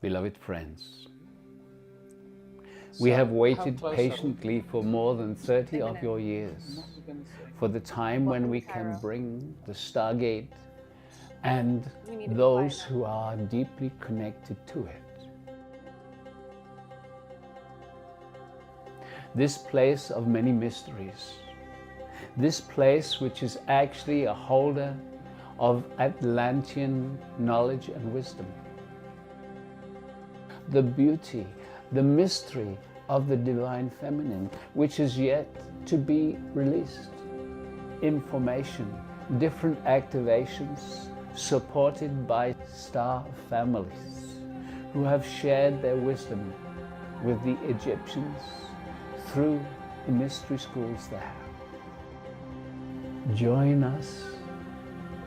Beloved friends, we have waited close are we? patiently for more than 30 of your years for the time when we can bring the Stargate and those who are deeply connected to it. This place of many mysteries, this place which is actually a holder of Atlantean knowledge and wisdom. The beauty, the mystery of the divine feminine, which is yet to be released. Information, different activations, supported by star families who have shared their wisdom with the Egyptians through the mystery schools there. Join us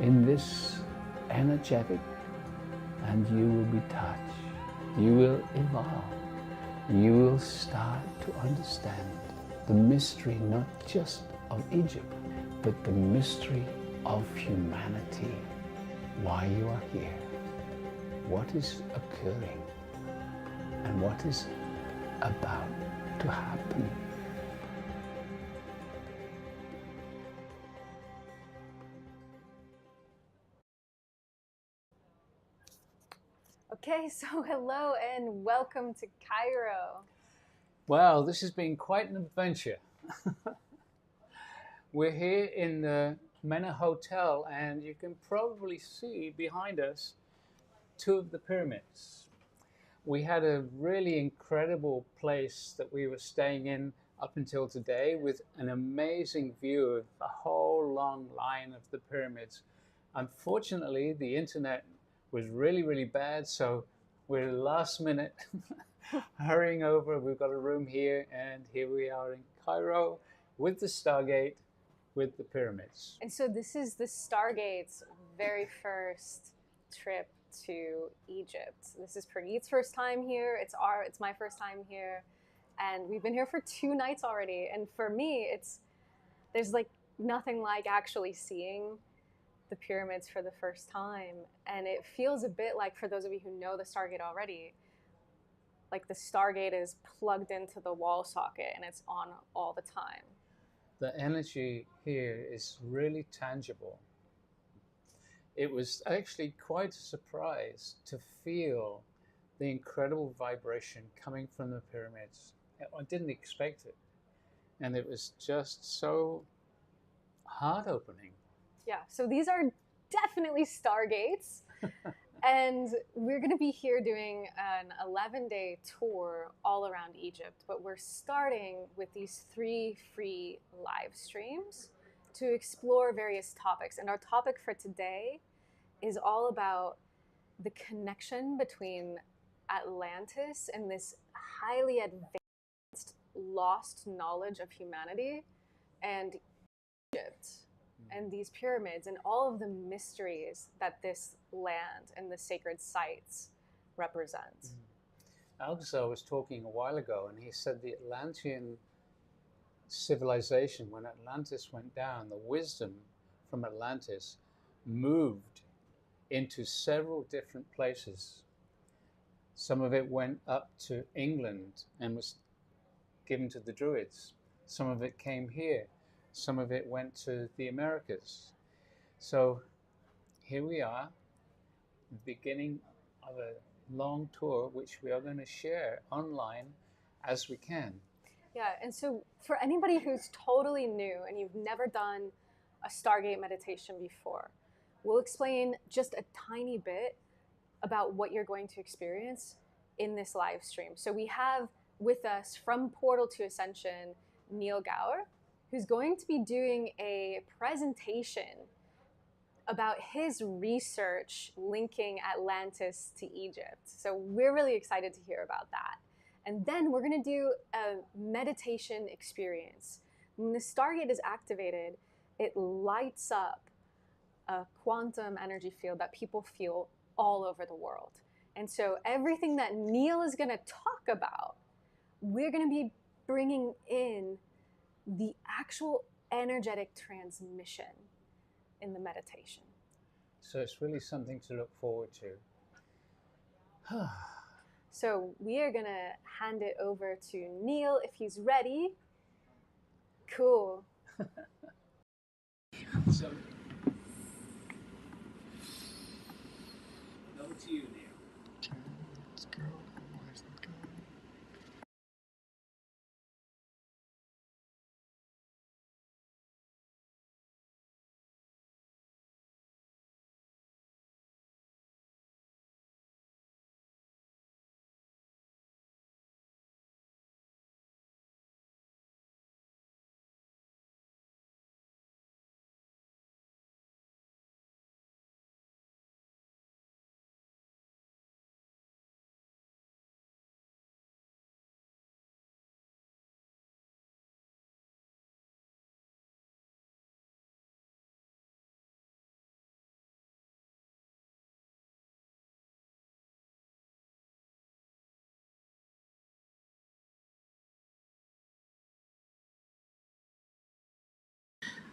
in this energetic and you will be touched. You will evolve. You will start to understand the mystery not just of Egypt, but the mystery of humanity. Why you are here, what is occurring, and what is about to happen. Okay, so hello and welcome to Cairo. Wow, this has been quite an adventure. We're here in the Mena Hotel, and you can probably see behind us two of the pyramids. We had a really incredible place that we were staying in up until today with an amazing view of the whole long line of the pyramids. Unfortunately, the internet was really bad, so we're last minute hurrying over. We've got a room here, and here we are in Cairo with the Stargate, with the pyramids. And so this is the Stargate's very first trip to Egypt. This is Prageet's first time here. It's my first time here, and we've been here for 2 nights already. And for me, there's like nothing like actually seeing the pyramids for the first time. And it feels a bit like, for those of you who know the Stargate already, like the Stargate is plugged into the wall socket and it's on all the time. The energy here is really tangible. It was actually quite a surprise to feel the incredible vibration coming from the pyramids. I didn't expect it. And it was just so heart-opening. Yeah, so these are definitely Stargates. And we're going to be here doing an 11-day tour all around Egypt. But we're starting with these 3 free live streams to explore various topics. And our topic for today is all about the connection between Atlantis and this highly advanced lost knowledge of humanity and Egypt and these pyramids and all of the mysteries that this land and the sacred sites represent. Alcazar was talking a while ago, and he said the Atlantean civilization, when Atlantis went down, the wisdom from Atlantis moved into several different places. Some of it went up to England and was given to the Druids. Some of it came here. Some of it went to the Americas. So here we are, the beginning of a long tour, which we are going to share online as we can. Yeah, and so for anybody who's totally new and you've never done a Stargate meditation before, we'll explain just a tiny bit about what you're going to experience in this live stream. So we have with us from Portal to Ascension, Neil Gower, who's going to be doing a presentation about his research linking Atlantis to Egypt. So we're really excited to hear about that. And then we're going to do a meditation experience. When the Stargate is activated, it lights up a quantum energy field that people feel all over the world. And so everything that Neil is going to talk about, we're going to be bringing in the actual energetic transmission in the meditation. So it's really something to look forward to. So we are gonna hand it over to Neil if he's ready. Cool. So, over to you, Neil. Okay, let's go. Where's it going?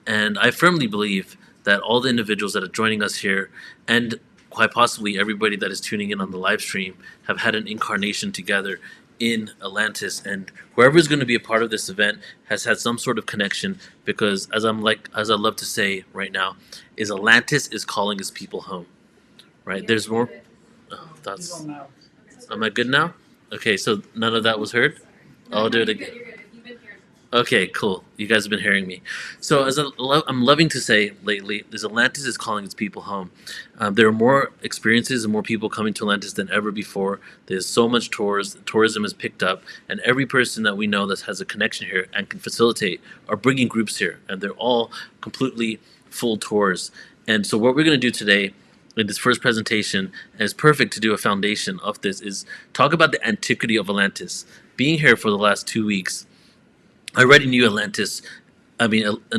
And I firmly believe that all the individuals that are joining us here, and quite possibly everybody that is tuning in on the live stream, have had an incarnation together in Atlantis. And whoever is going to be a part of this event has had some sort of connection, because as I love to say right now, is Atlantis is calling its people home. Right? There's more. Oh, that's. Am I good now? Okay, so none of that was heard. I'll do it again. Okay, cool. You guys have been hearing me. So, I'm loving to say lately, this Atlantis is calling its people home. There are more experiences and more people coming to Atlantis than ever before. There's so much tourism has picked up, and every person that we know that has a connection here and can facilitate are bringing groups here, and they're all completely full tours. And so, what we're going to do today in this first presentation, and it's perfect to do a foundation of this, is talk about the Antiquity of Atlantis. Being here for the last 2 weeks, I already knew Atlantis. And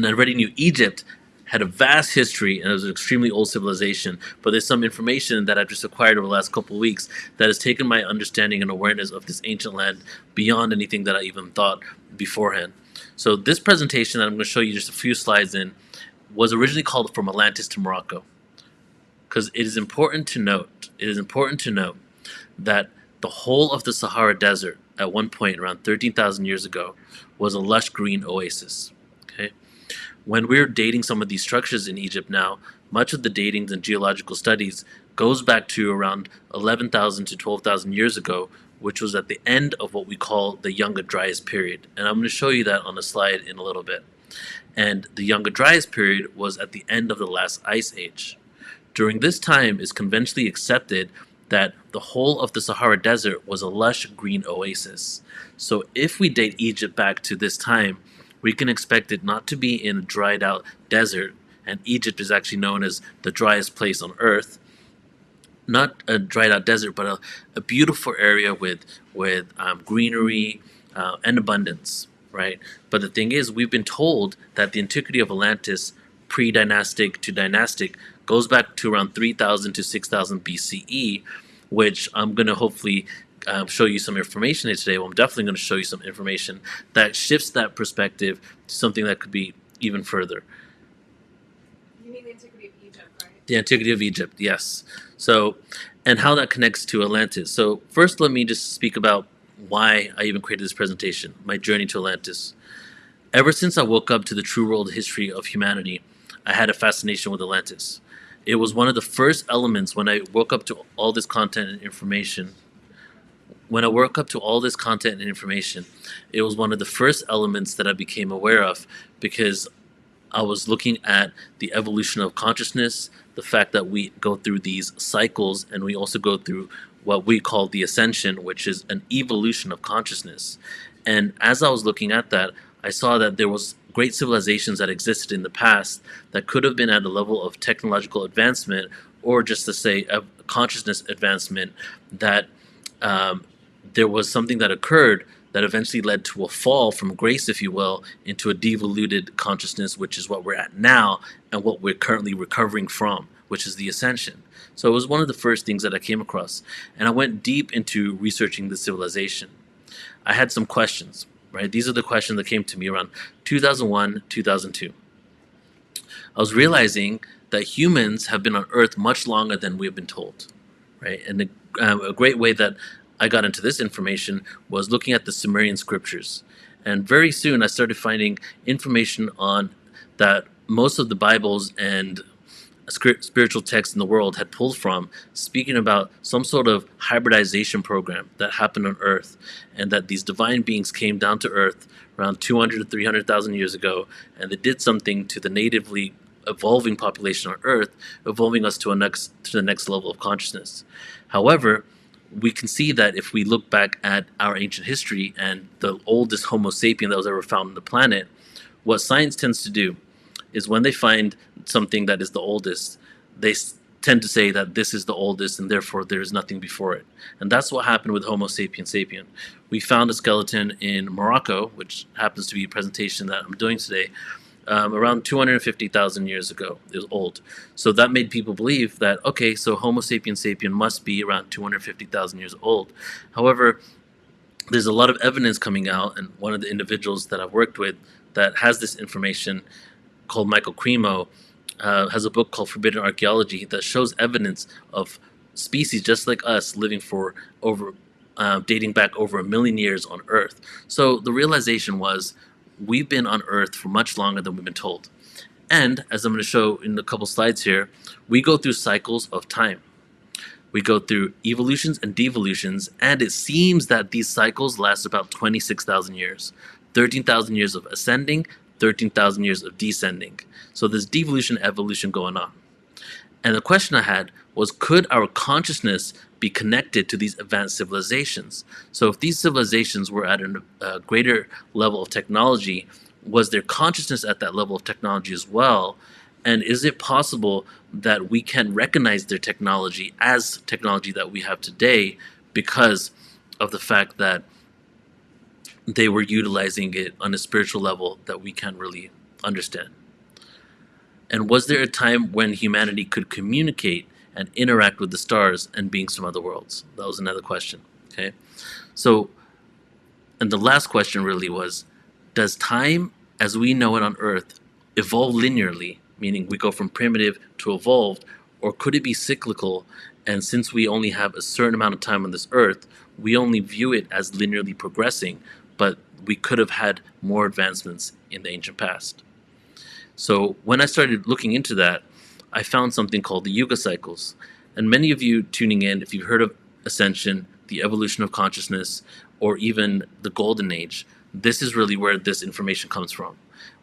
I already knew Egypt had a vast history and it was an extremely old civilization. But there's some information that I've just acquired over the last couple of weeks that has taken my understanding and awareness of this ancient land beyond anything that I even thought beforehand. So this presentation that I'm going to show you just a few slides in was originally called From Atlantis to Morocco, because it is important to note. That the whole of the Sahara Desert at one point around 13,000 years ago was a lush green oasis. Okay, when we're dating some of these structures in Egypt now, much of the datings and geological studies goes back to around 11,000 to 12,000 years ago, which was at the end of what we call the Younger Dryas period. And I'm going to show you that on a slide in a little bit. And the Younger Dryas period was at the end of the last ice age. During this time, it's conventionally accepted that the whole of the Sahara Desert was a lush green oasis. So if we date Egypt back to this time, we can expect it not to be in a dried out desert, and Egypt is actually known as the driest place on earth. Not a dried out desert, but a beautiful area with greenery and abundance, right? But the thing is, we've been told that the Antiquity of Atlantis, pre-dynastic to dynastic, goes back to around 3000 to 6000 BCE, which I'm going to hopefully show you some information today. Well, I'm definitely going to show you some information that shifts that perspective to something that could be even further. You mean the Antiquity of Egypt, right? The Antiquity of Egypt, yes. So, and how that connects to Atlantis. So first, let me just speak about why I even created this presentation, my journey to Atlantis. Ever since I woke up to the true world history of humanity, I had a fascination with Atlantis. It was one of the first elements when I woke up to all this content and information. It was one of the first elements that I became aware of, because I was looking at the evolution of consciousness, the fact that we go through these cycles, and we also go through what we call the ascension, which is an evolution of consciousness. And as I was looking at that, I saw that there was great civilizations that existed in the past that could have been at a level of technological advancement, or just to say a consciousness advancement, that there was something that occurred that eventually led to a fall from grace, if you will, into a devoluted consciousness, which is what we're at now and what we're currently recovering from, which is the ascension. So it was one of the first things that I came across, and I went deep into researching the civilization. I had some questions, right? These are the questions that came to me around 2001, 2002. I was realizing that humans have been on Earth much longer than we've been told, right? And a great way that I got into this information was looking at the Sumerian scriptures. And very soon I started finding information on that most of the Bibles and spiritual texts in the world had pulled from, speaking about some sort of hybridization program that happened on Earth, and that these divine beings came down to Earth around 200 to 300,000 years ago, and they did something to the natively evolving population on Earth, evolving us to the next level of consciousness. However, we can see that if we look back at our ancient history and the oldest Homo sapien that was ever found on the planet, what science tends to do is when they find something that is the oldest, they tend to say that this is the oldest and therefore there is nothing before it. And that's what happened with Homo sapien sapien. We found a skeleton in Morocco, which happens to be a presentation that I'm doing today, around 250,000 years ago. It was old. So that made people believe that, okay, so Homo sapien sapien must be around 250,000 years old. However, there's a lot of evidence coming out, and one of the individuals that I've worked with that has this information, called Michael Cremo, has a book called Forbidden Archaeology that shows evidence of species just like us living for dating back over 1 million years on Earth. So the realization was we've been on Earth for much longer than we've been told. And as I'm going to show in a couple slides here, we go through cycles of time. We go through evolutions and devolutions, and it seems that these cycles last about 26,000 years. 13,000 years of ascending, 13,000 years of descending. So there's devolution, evolution going on. And the question I had was, could our consciousness be connected to these advanced civilizations? So if these civilizations were at a greater level of technology, was their consciousness at that level of technology as well? And is it possible that we can recognize their technology as technology that we have today because of the fact that they were utilizing it on a spiritual level that we can't really understand? And was there a time when humanity could communicate and interact with the stars and beings from other worlds? That was another question. Okay. So, and the last question really was, does time as we know it on Earth evolve linearly, meaning we go from primitive to evolved, or could it be cyclical? And since we only have a certain amount of time on this Earth, we only view it as linearly progressing, but we could have had more advancements in the ancient past. So when I started looking into that, I found something called the Yuga cycles. And many of you tuning in, if you've heard of ascension, the evolution of consciousness, or even the golden age, this is really where this information comes from.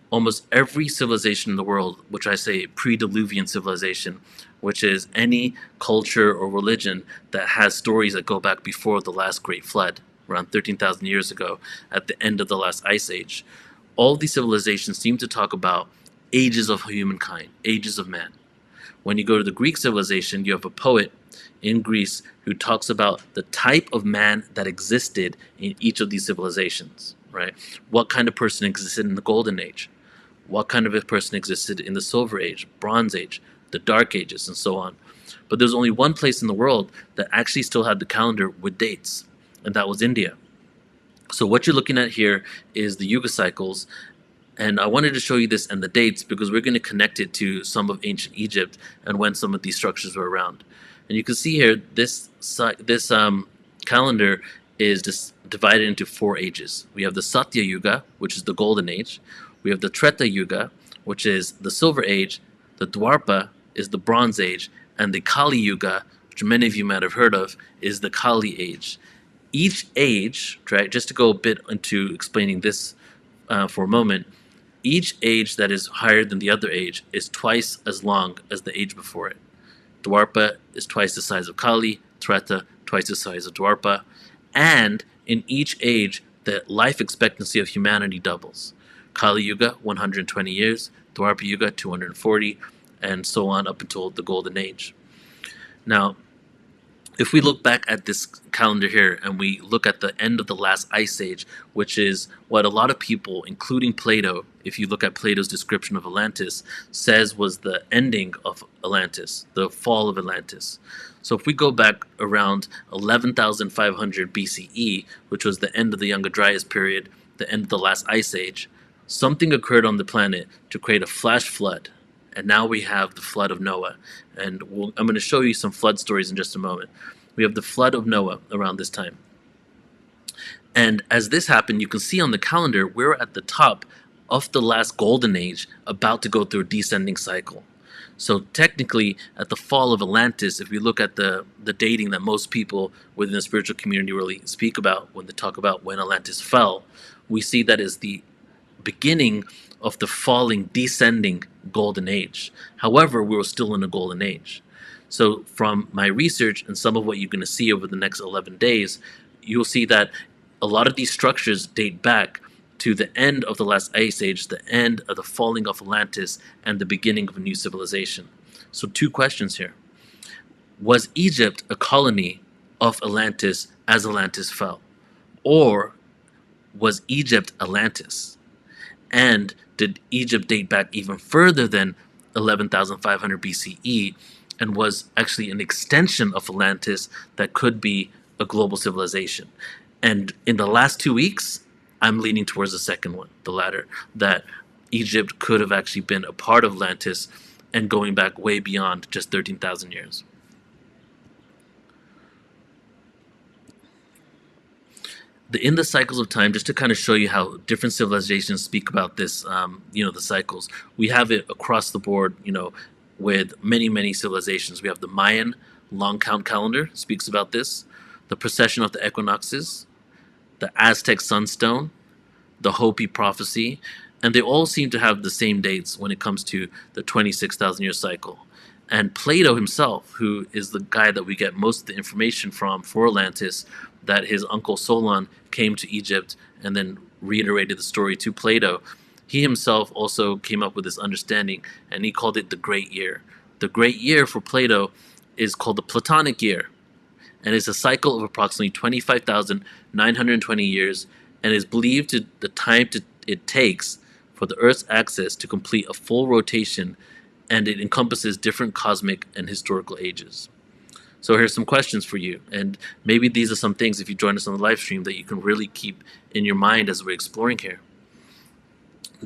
Almost every civilization in the world, which I say pre-Diluvian civilization, which is any culture or religion that has stories that go back before the last great flood, around 13,000 years ago, at the end of the last ice age, all these civilizations seem to talk about ages of humankind, ages of man. When you go to the Greek civilization, you have a poet in Greece who talks about the type of man that existed in each of these civilizations, right? What kind of person existed in the Golden Age? What kind of a person existed in the Silver Age, Bronze Age, the Dark Ages, and so on. But there's only one place in the world that actually still had the calendar with dates, and that was India. So what you're looking at here is the Yuga cycles, and I wanted to show you this and the dates because we're going to connect it to some of ancient Egypt and when some of these structures were around. And you can see here, this calendar is just divided into 4 ages. We have the Satya Yuga, which is the Golden Age. We have the Treta Yuga, which is the Silver Age. The Dwarpa is the Bronze Age. And the Kali Yuga, which many of you might have heard of, is the Kali Age. Each age, right, just to go a bit into explaining this for a moment, each age that is higher than the other age is twice as long as the age before it. Dwarpa is twice the size of Kali, Treta twice the size of Dwarpa, and in each age, the life expectancy of humanity doubles. Kali Yuga, 120 years, Dwarpa Yuga, 240, and so on up until the Golden Age. Now, if we look back at this calendar here and we look at the end of the last ice age, which is what a lot of people, including Plato, if you look at Plato's description of Atlantis, says was the ending of Atlantis, the fall of Atlantis. So if we go back around 11,500 BCE, which was the end of the Younger Dryas period, the end of the last ice age, something occurred on the planet to create a flash flood. And now we have the flood of Noah. And I'm going to show you some flood stories in just a moment. We have the flood of Noah around this time. And as this happened, you can see on the calendar, we're at the top of the last golden age, about to go through a descending cycle. So technically, at the fall of Atlantis, if we look at the dating that most people within the spiritual community really speak about when they talk about when Atlantis fell, we see that is the beginning of the falling, descending golden age. However, we were still in a golden age. So from my research and some of what you're going to see over the next 11 days, you'll see that a lot of these structures date back to the end of the last ice age, the end of the falling of Atlantis, and the beginning of a new civilization. So 2 questions here. Was Egypt a colony of Atlantis as Atlantis fell? Or was Egypt Atlantis? And did Egypt date back even further than 11,500 BCE and was actually an extension of Atlantis that could be a global civilization? And in the last 2 weeks, I'm leaning towards the second one, the latter, that Egypt could have actually been a part of Atlantis and going back way beyond just 13,000 years. In the cycles of time, just to kind of show you how different civilizations speak about this, the cycles, we have it across the board, with many, many civilizations. We have the Mayan long count calendar speaks about this, the precession of the equinoxes, the Aztec sunstone, the Hopi prophecy, and they all seem to have the same dates when it comes to the 26,000 year cycle. And Plato himself, who is the guy that we get most of the information from for Atlantis, that his uncle Solon came to Egypt and then reiterated the story to Plato, he himself also came up with this understanding, and he called it the Great Year. The Great Year for Plato is called the Platonic Year, and is a cycle of approximately 25,920 years, and is believed to the time it takes for the Earth's axis to complete a full rotation, and it encompasses different cosmic and historical ages. So here's some questions for you, and maybe these are some things, if you join us on the live stream, that you can really keep in your mind as we're exploring here.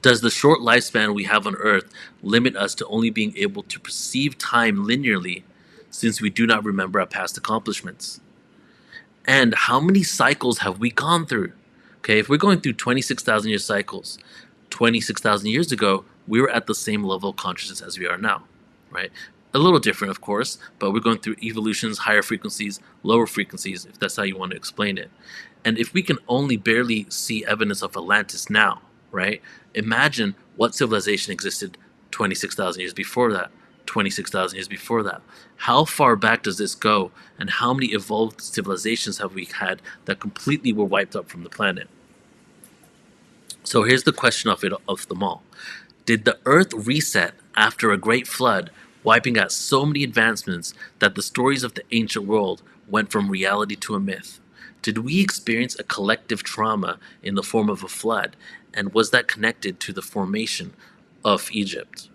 Does the short lifespan we have on Earth limit us to only being able to perceive time linearly, since we do not remember our past accomplishments? And how many cycles have we gone through? Okay, if we're going through 26,000 year cycles, 26,000 years ago, we were at the same level of consciousness as we are now, right? A little different, of course, but we're going through evolutions, higher frequencies, lower frequencies, if that's how you want to explain it. And if we can only barely see evidence of Atlantis now, right? Imagine what civilization existed 26,000 years before that, 26,000 years before that. How far back does this go, and how many evolved civilizations have we had that completely were wiped up from the planet? So here's the question of them all. Did the Earth reset after a great flood, wiping out so many advancements that the stories of the ancient world went from reality to a myth? Did we experience a collective trauma in the form of a flood, and was that connected to the formation of Egypt?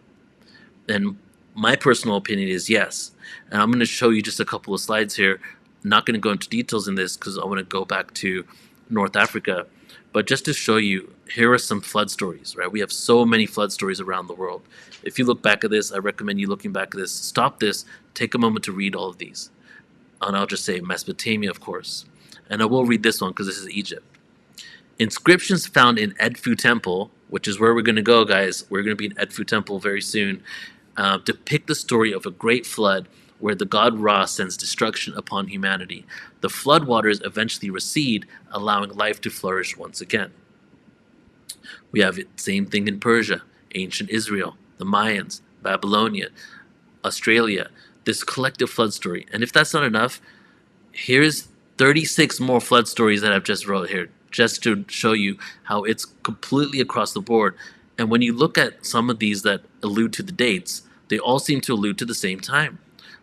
And my personal opinion is yes. And I'm going to show you just a couple of slides here. I'm not going to go into details in this because I want to go back to North Africa. But just to show you, here are some flood stories, right? We have so many flood stories around the world. If you look back at this, I recommend you looking back at this. Stop this, take a moment to read all of these. And I'll just say Mesopotamia, of course. And I will read this one because this is Egypt. Inscriptions found in Edfu Temple, which is where we're going to go, guys. We're going to be in Edfu Temple very soon. Depict the story of a great flood where the god Ra sends destruction upon humanity. The flood waters eventually recede, allowing life to flourish once again. We have the same thing in Persia, ancient Israel, the Mayans, Babylonia, Australia, this collective flood story. And if that's not enough, here's 36 more flood stories that I've just wrote here, just to show you how it's completely across the board. And when you look at some of these that allude to the dates, they all seem to allude to the same time,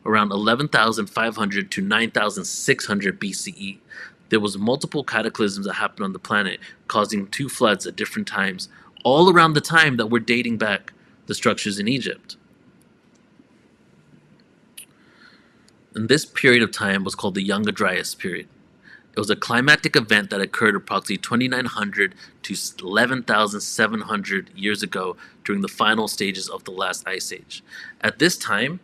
around 11,500 to 9,600 BCE. There was multiple cataclysms that happened on the planet, causing 2 floods at different times, all around the time that we're dating back the structures in Egypt. And this period of time was called the Younger Dryas period. It was a climatic event that occurred approximately 2,900 to 11,700 years ago during the final stages of the last ice age. At this time,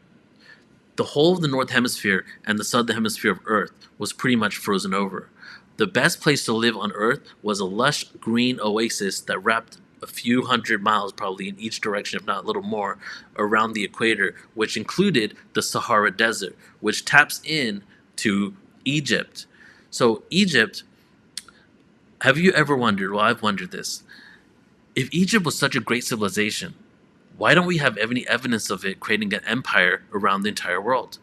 the whole of the North Hemisphere and the Southern Hemisphere of Earth was pretty much frozen over. The best place to live on Earth was a lush green oasis that wrapped a few hundred miles, probably in each direction, if not a little more, around the equator, which included the Sahara Desert, which taps in to Egypt. So, Egypt, have you ever wondered? Well, I've wondered this. If Egypt was such a great civilization, why don't we have any evidence of it creating an empire around the entire world?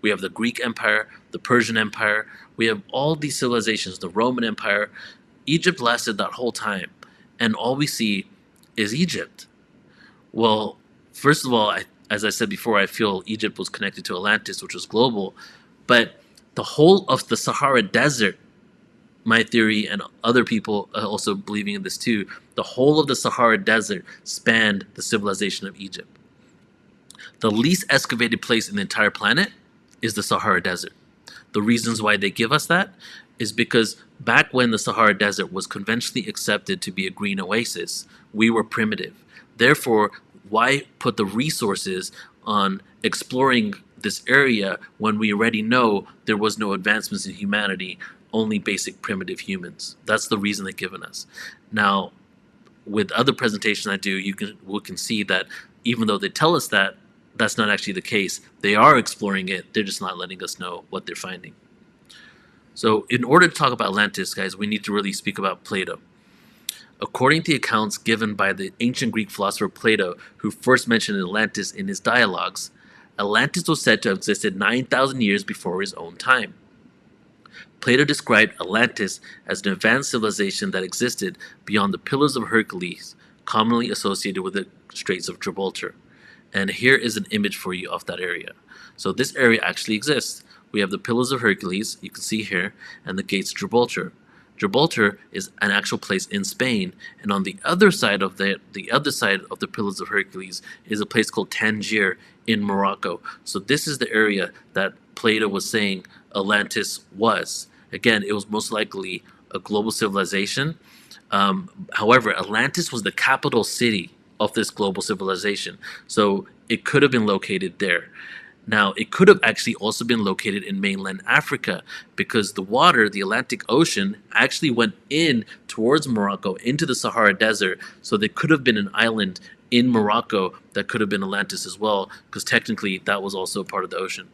We have the Greek Empire, the Persian Empire, we have all these civilizations, the Roman Empire. Egypt lasted that whole time, and all we see is Egypt. Well, first of all, as I said before, I feel Egypt was connected to Atlantis, which was global, but the whole of the Sahara Desert, my theory and other people also believing in this too, the whole of the Sahara Desert spanned the civilization of Egypt. The least excavated place in the entire planet is the Sahara Desert. The reasons why they give us that is because back when the Sahara Desert was conventionally accepted to be a green oasis, we were primitive. Therefore, why put the resources on exploring this area when we already know there was no advancements in humanity, only basic primitive humans? That's the reason they've given us. Now, with other presentations I do, we can see that even though they tell us that, that's not actually the case. They are exploring it. They're just not letting us know what they're finding. So in order to talk about Atlantis, guys, we need to really speak about Plato. According to the accounts given by the ancient Greek philosopher Plato, who first mentioned Atlantis in his dialogues, Atlantis was said to have existed 9,000 years before his own time. Plato described Atlantis as an advanced civilization that existed beyond the Pillars of Hercules, commonly associated with the Straits of Gibraltar. And here is an image for you of that area. So this area actually exists. We have the Pillars of Hercules, you can see here, and the Gates of Gibraltar. Gibraltar is an actual place in Spain, and on the other side of the Pillars of Hercules is a place called Tangier in Morocco. So this is the area that Plato was saying Atlantis was. Again, it was most likely a global civilization. However, Atlantis was the capital city of this global civilization, so it could have been located there. Now, it could have actually also been located in mainland Africa because the water, the Atlantic Ocean, actually went in towards Morocco into the Sahara Desert, so there could have been an island in Morocco that could have been Atlantis as well, because technically that was also part of the ocean.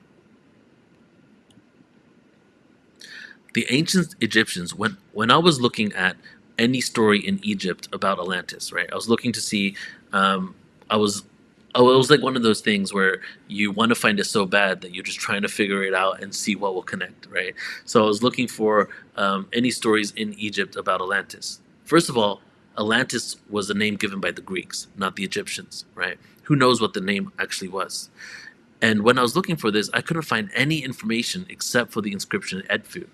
The ancient Egyptians, when I was looking at any story in Egypt about Atlantis, right? I was looking to see, it was like one of those things where you want to find it so bad that you're just trying to figure it out and see what will connect, right? So I was looking for any stories in Egypt about Atlantis. First of all, Atlantis was a name given by the Greeks, not the Egyptians, right? Who knows what the name actually was? And when I was looking for this, I couldn't find any information except for the inscription in Edfu.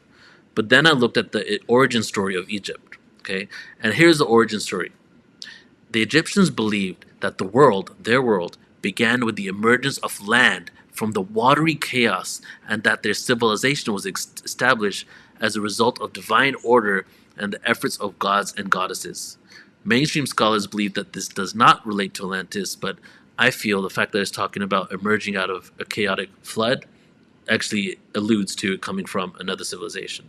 But then I looked at the origin story of Egypt, okay? And here's the origin story. The Egyptians believed that the world, their world, began with the emergence of land from the watery chaos, and that their civilization was established as a result of divine order and the efforts of gods and goddesses. Mainstream scholars believe that this does not relate to Atlantis, but I feel the fact that it's talking about emerging out of a chaotic flood actually alludes to it coming from another civilization.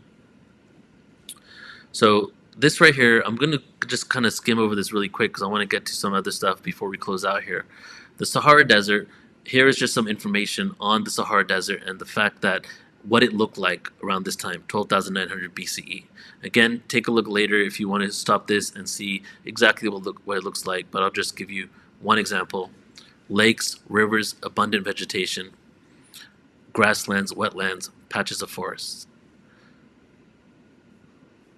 So this right here, I'm going to just kind of skim over this really quick because I want to get to some other stuff before we close out here. The Sahara Desert, here is just some information on the Sahara Desert and the fact that what it looked like around this time, 12,900 BCE. Again, take a look later if you want to stop this and see exactly what it looks like, but I'll just give you one example. Lakes, rivers, abundant vegetation, grasslands, wetlands, patches of forests.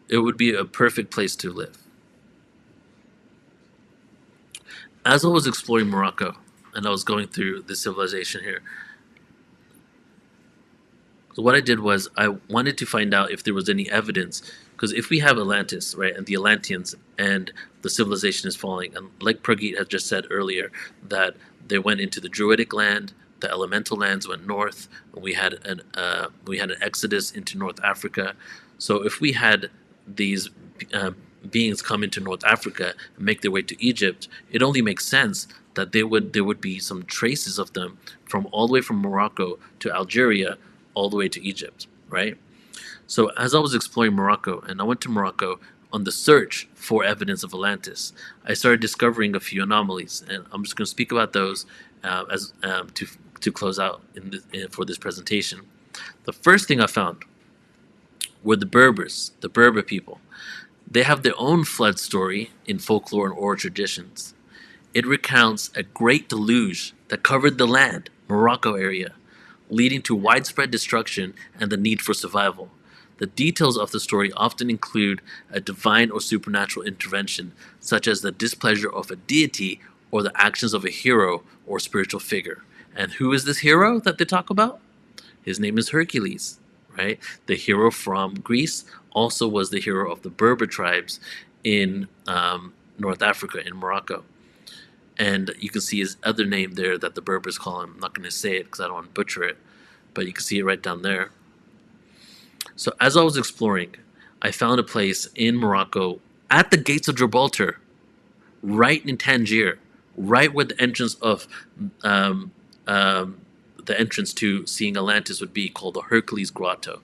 It would be a perfect place to live. As I was exploring Morocco and I was going through the civilization here, so what I did was I wanted to find out if there was any evidence, because if we have Atlantis, right, and the Atlanteans and the civilization is falling, and like Prageet had just said earlier, that they went into the Druidic land, the elemental lands went north, and we had an exodus into North Africa. So if we had these beings come into North Africa and make their way to Egypt, it only makes sense that there would be some traces of them from all the way from Morocco to Algeria, all the way to Egypt, right? So as I was exploring Morocco, and I went to Morocco on the search for evidence of Atlantis, I started discovering a few anomalies, and I'm just going to speak about those as to close out for this presentation. The first thing I found were the Berbers, the Berber people. They have their own flood story in folklore and oral traditions. It recounts a great deluge that covered the land, Morocco area, leading to widespread destruction and the need for survival. The details of the story often include a divine or supernatural intervention, such as the displeasure of a deity or the actions of a hero or spiritual figure. And who is this hero that they talk about? His name is Hercules, right? The hero from Greece also was the hero of the Berber tribes in North Africa, in Morocco. And you can see his other name there that the Berbers call him. I'm not going to say it because I don't want to butcher it, but you can see it right down there. So as I was exploring, I found a place in Morocco at the gates of Gibraltar, right in Tangier, right where the entrance of the entrance to seeing Atlantis would be, called the Hercules Grotto.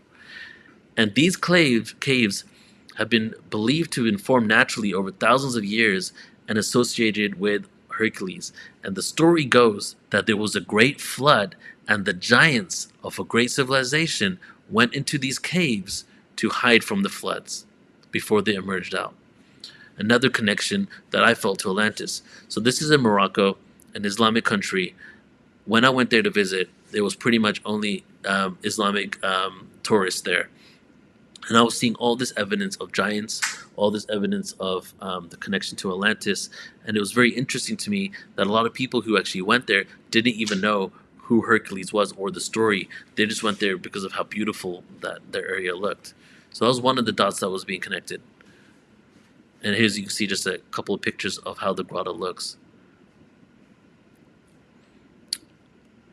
And these caves have been believed to have formed naturally over thousands of years and associated with Hercules. And the story goes that there was a great flood, and the giants of a great civilization went into these caves to hide from the floods before they emerged out. Another connection that I felt to Atlantis. So this is in Morocco, an Islamic country. When I went there to visit, there was pretty much only Islamic tourists there. And I was seeing all this evidence of giants, all this evidence of the connection to Atlantis. And it was very interesting to me that a lot of people who actually went there didn't even know who Hercules was or the story. They just went there because of how beautiful that their area looked. So that was one of the dots that was being connected. And here's, you can see just a couple of pictures of how the grotto looks.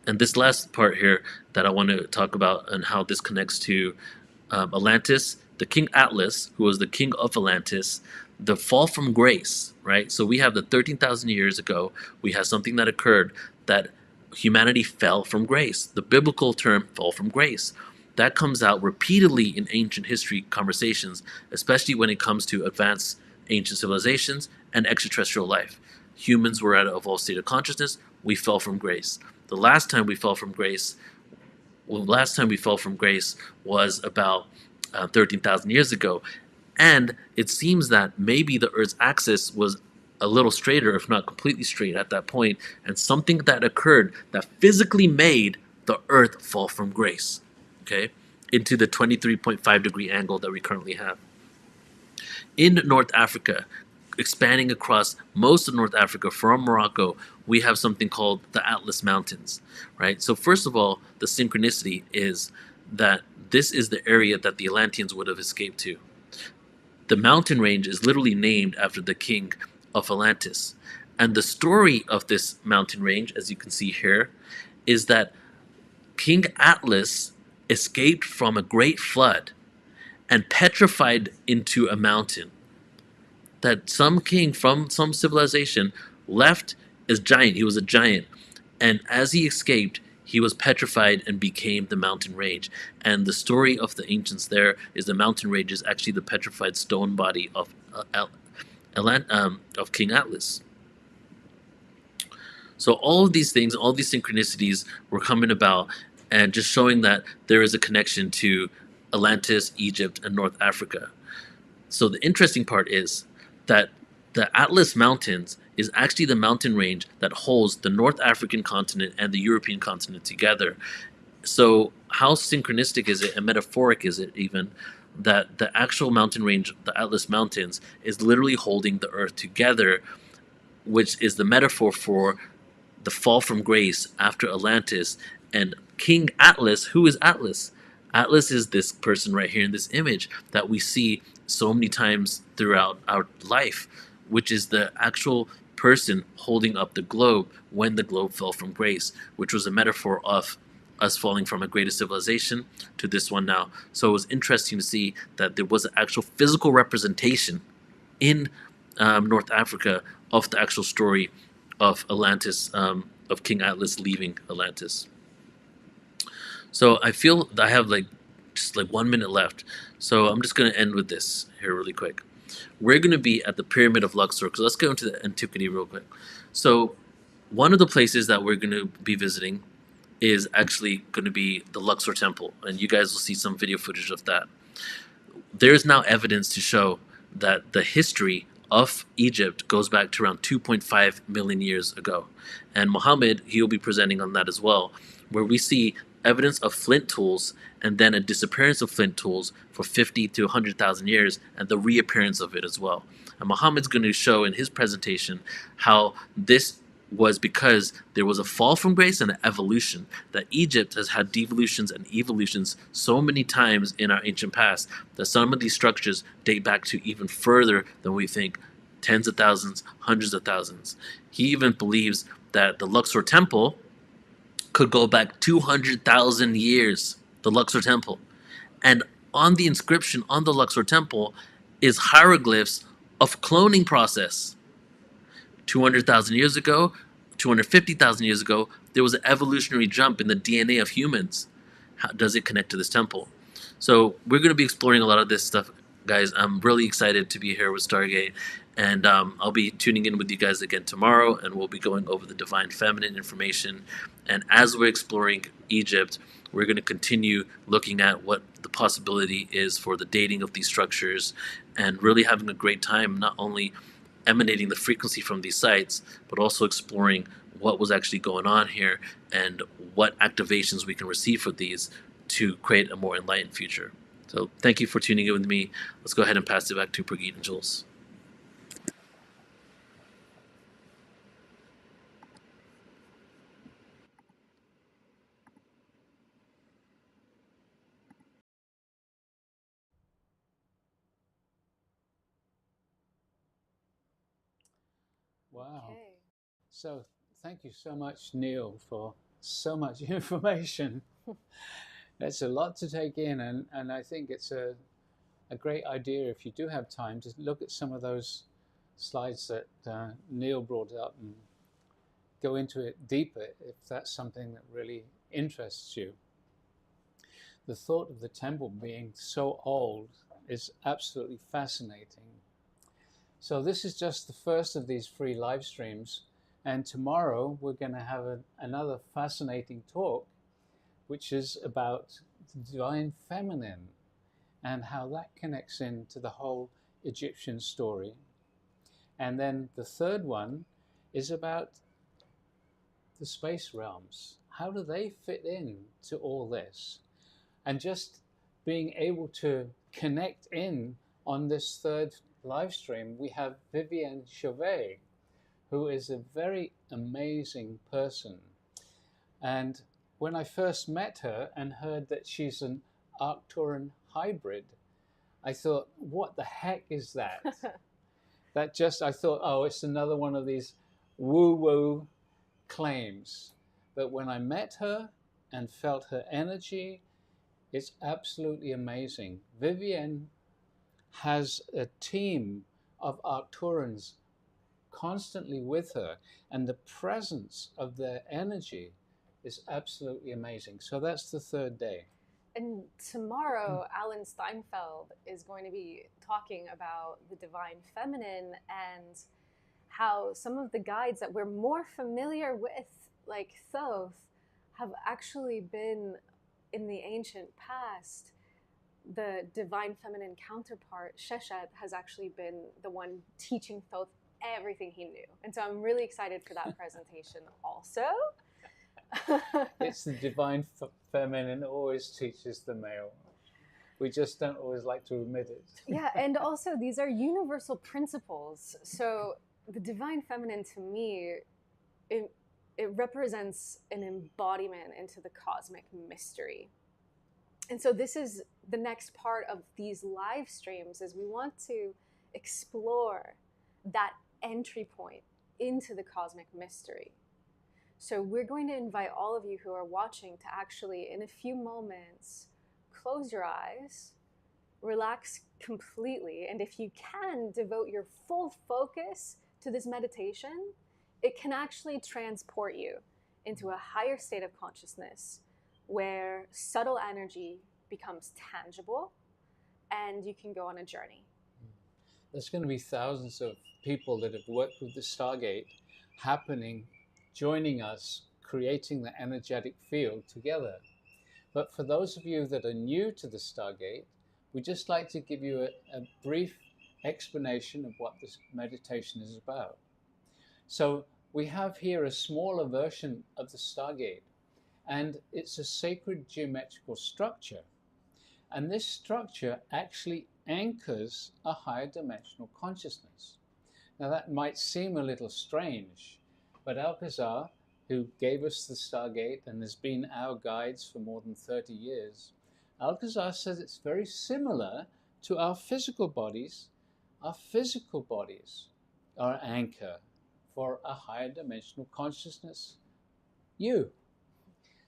And this last part here that I want to talk about and how this connects to Atlantis, the King Atlas, who was the king of Atlantis, the fall from grace, right? So we have the 13,000 years ago, we have something that occurred that humanity fell from grace. The biblical term fall from grace. That comes out repeatedly in ancient history conversations, especially when it comes to advanced ancient civilizations and extraterrestrial life. Humans were at an evolved state of consciousness. We fell from grace. The last time we fell from grace was about 13,000 years ago. And it seems that maybe the Earth's axis was a little straighter, if not completely straight at that point, and something that occurred that physically made the Earth fall from grace, okay, into the 23.5 degree angle that we currently have. In North Africa, expanding across most of North Africa from Morocco, we have something called the Atlas Mountains, right? So first of all, the synchronicity is that this is the area that the Atlanteans would have escaped to. The mountain range is literally named after the king of Atlantis. And the story of this mountain range, as you can see here, is that King Atlas escaped from a great flood and petrified into a mountain. That some king from some civilization left as giant. He was a giant. And as he escaped, he was petrified and became the mountain range. And the story of the ancients there is the mountain range is actually the petrified stone body of King Atlas. So all of these things, all these synchronicities were coming about and just showing that there is a connection to Atlantis, Egypt, and North Africa. So the interesting part is that the Atlas Mountains is actually the mountain range that holds the North African continent and the European continent together. So how synchronistic is it and metaphoric is it even that the actual mountain range, the Atlas Mountains, is literally holding the earth together, which is the metaphor for the fall from grace after Atlantis. And King Atlas, who is Atlas? Atlas is this person right here in this image that we see so many times throughout our life, which is the actual person holding up the globe when the globe fell from grace, which was a metaphor of us falling from a greater civilization to this one now. So it was interesting to see that there was an actual physical representation in North Africa of the actual story of Atlantis, of King Atlas leaving Atlantis. So I feel that I have like just like 1 minute left. So I'm just going to end with this here really quick. We're going to be at the Pyramid of Luxor. So let's go into the Antiquity real quick. So one of the places that we're going to be visiting is actually going to be the Luxor Temple, and you guys will see some video footage of that. There's now evidence to show that the history of Egypt goes back to around 2.5 million years ago. And Muhammad, he'll be presenting on that as well, where we see evidence of flint tools and then a disappearance of flint tools for 50 to 100,000 years and the reappearance of it as well. And Muhammad's going to show in his presentation how this was because there was a fall from grace and an evolution, that Egypt has had devolutions and evolutions so many times in our ancient past that some of these structures date back to even further than we think, tens of thousands, hundreds of thousands. He even believes that the Luxor Temple could go back 200,000 years, the Luxor Temple. And on the inscription on the Luxor Temple is hieroglyphs of cloning process. 200,000 years ago, 250,000 years ago, there was an evolutionary jump in the DNA of humans. How does it connect to this temple? So we're going to be exploring a lot of this stuff, guys. I'm really excited to be here with Stargate, and I'll be tuning in with you guys again tomorrow, and we'll be going over the divine feminine information. And as we're exploring Egypt, we're going to continue looking at what the possibility is for the dating of these structures, and really having a great time, not only emanating the frequency from these sites, but also exploring what was actually going on here and what activations we can receive for these to create a more enlightened future. So thank you for tuning in with me. Let's go ahead and pass it back to Prageet and Jules. Wow. Okay. So thank you so much, Neil, for so much information. It's a lot to take in, and I think it's a great idea if you do have time to look at some of those slides that Neil brought up and go into it deeper if that's something that really interests you. The thought of the temple being so old is absolutely fascinating. So this is just the first of these free live streams, and tomorrow we're going to have another fascinating talk, which is about the divine feminine and how that connects into the whole Egyptian story. And then the third one is about the space realms. How do they fit in to all this? And just being able to connect in on this third live stream, we have Vivienne Chauvet, who is a very amazing person. And when I first met her and heard that she's an Arcturian hybrid, I thought, what the heck is that? I thought, oh, it's another one of these woo-woo claims. But when I met her and felt her energy, it's absolutely amazing. Vivienne has a team of Arcturians constantly with her, and the presence of their energy is absolutely amazing. So that's the third day. And tomorrow, Alan Steinfeld is going to be talking about the divine feminine and how some of the guides that we're more familiar with, like Thoth, have actually been in the ancient past. The divine feminine counterpart, Sheshet, has actually been the one teaching Thoth everything he knew. And so I'm really excited for that presentation also. It's the divine feminine always teaches the male. We just don't always like to admit it. Yeah, and also these are universal principles. So the divine feminine, to me, it represents an embodiment into the cosmic mystery. And so this is the next part of these live streams, is we want to explore that entry point into the cosmic mystery. So we're going to invite all of you who are watching to actually, in a few moments, close your eyes relax completely. And if you can devote your full focus to this meditation, it can actually transport you into a higher state of consciousness where subtle energy becomes tangible and you can go on a journey. There's going to be thousands of people that have worked with the Stargate happening, joining us, creating the energetic field together. But for those of you that are new to the Stargate, we'd just like to give you a brief explanation of what this meditation is about. So we have here a smaller version of the Stargate, and it's a sacred geometrical structure. And this structure actually anchors a higher dimensional consciousness. Now that might seem a little strange, but Alcazar, who gave us the Stargate and has been our guides for more than 30 years, Alcazar says it's very similar to our physical bodies. Our physical bodies are an anchor for a higher dimensional consciousness, you.